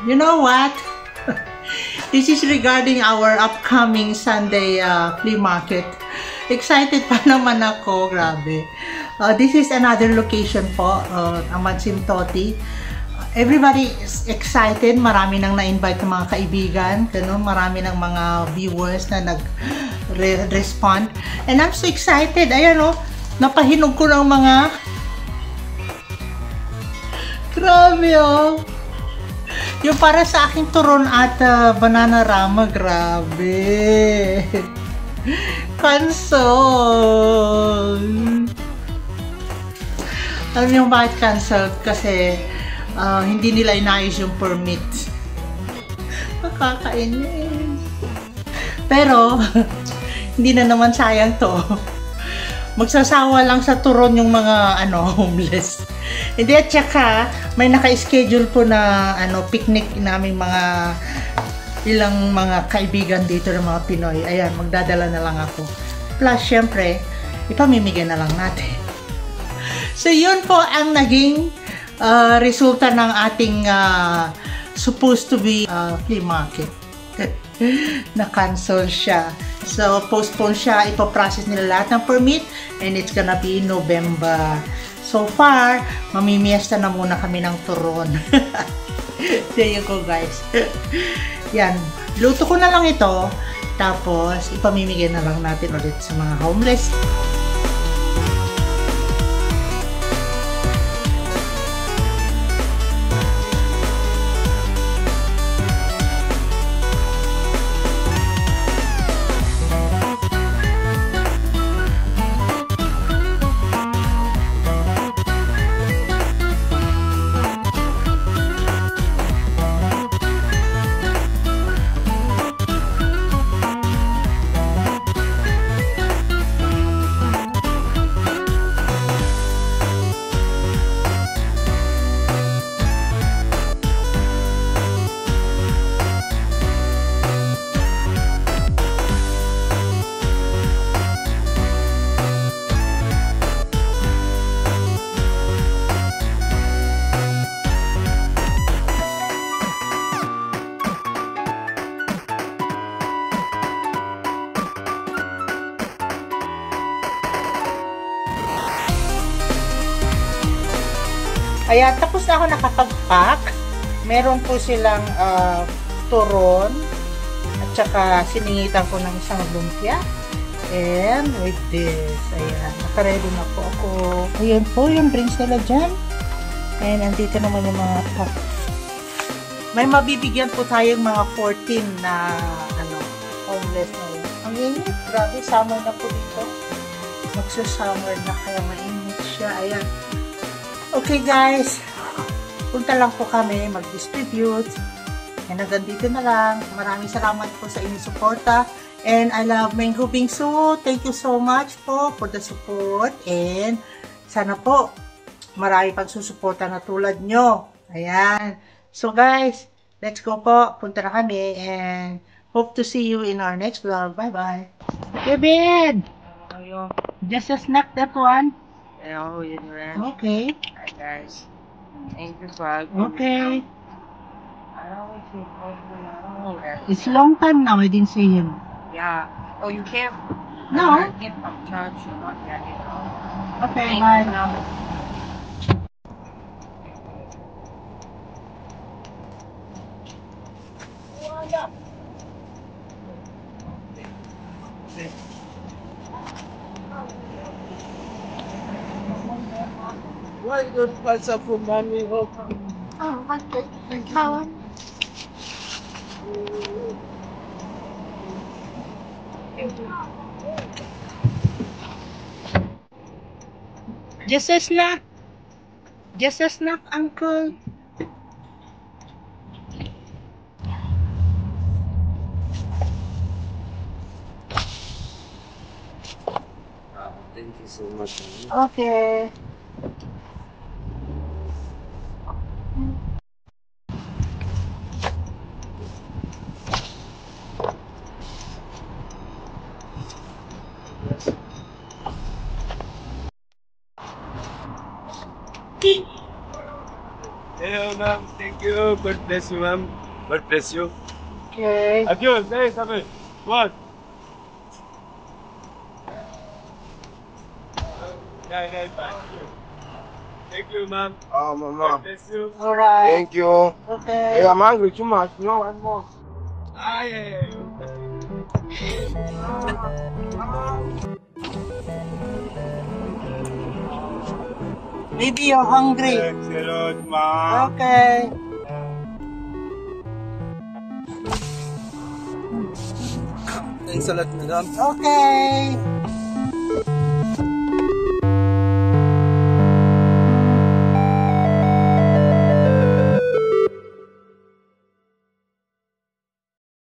You know what? This is regarding our upcoming Sunday flea market. Excited pa naman ako, grabe. This is another location po, Amadsimtoti. Everybody is excited. Marami nang na-invite ng mga kaibigan. Ganun, marami ng mga viewers na nag-respond. And I'm so excited. Ayan o, napahinog ko ng mga... Grabe o. Yung para sa aking turon at Bananarama, grabe. Cancel. Alam niyo bakit cancel? Kasi hindi nila inayos yung permit. Nakakainis. Pero, hindi na naman sayang to. Magsasawa lang sa turon yung mga homeless. Hindi, at saka may naka-schedule po na picnic namin ilang mga kaibigan dito ng mga Pinoy. Ayan, magdadala na lang ako. Plus, syempre, ipamimigay na lang natin. So, yun po ang naging resulta ng ating supposed to be flea market. Na-cancel siya. So, postpone siya. Ipaprocess nila lahat ng permit and it's gonna be November. So far, mamimiesta na muna kami ng turon. There you go, guys. Yan. Luto ko na lang ito. Tapos, ipamimigay na lang natin ulit sa mga homeless. Ayan, tapos na ako nakapag-pack. Meron po silang turon at saka siningitan ko ng isang lumpia. And with this, ayan, nakaready na po ako. Ayan po yung drinks nila dyan. And andito naman yung mga pack. May mabibigyan po tayong mga 14 na homeless na yun. Ang init, grabe, summer na po dito. Magsa-summer na kaya mainit siya. Ayan. Okay guys, punta lang po kami mag-distribute. And hanggang dito na lang. Maraming salamat po sa inyong suporta. And I love Mango Bingsu. Thank you so much po for the support. And sana po marami pang susuporta na tulad nyo. Ayan. So guys, let's go po. Punta na kami. And hope to see you in our next vlog. Bye-bye. David! Just a snack, that one. Okay. Hi guys. Thank you for Okay. I always see It's a long time now I didn't see him. Yeah. Oh, you can't. No. Get charge. Okay, Thank bye. you. Why don't pass up for mommy? Oh, okay. Kawan. Just a snack. Just a snack, uncle. Thank you so much. Okay. Yeah. ma'am. Thank you. God bless you, ma'am. God bless you. Okay. Adios. Hey, sabi. What? Yeah, thank you, ma'am. Oh, mama. God bless you. Alright. Thank you. Okay. Hey, I'm angry too much. No, one more. Ah, yeah. Maybe you're hungry. Thanks a lot, ma'am. Okay. Thanks a lot, madam. Okay.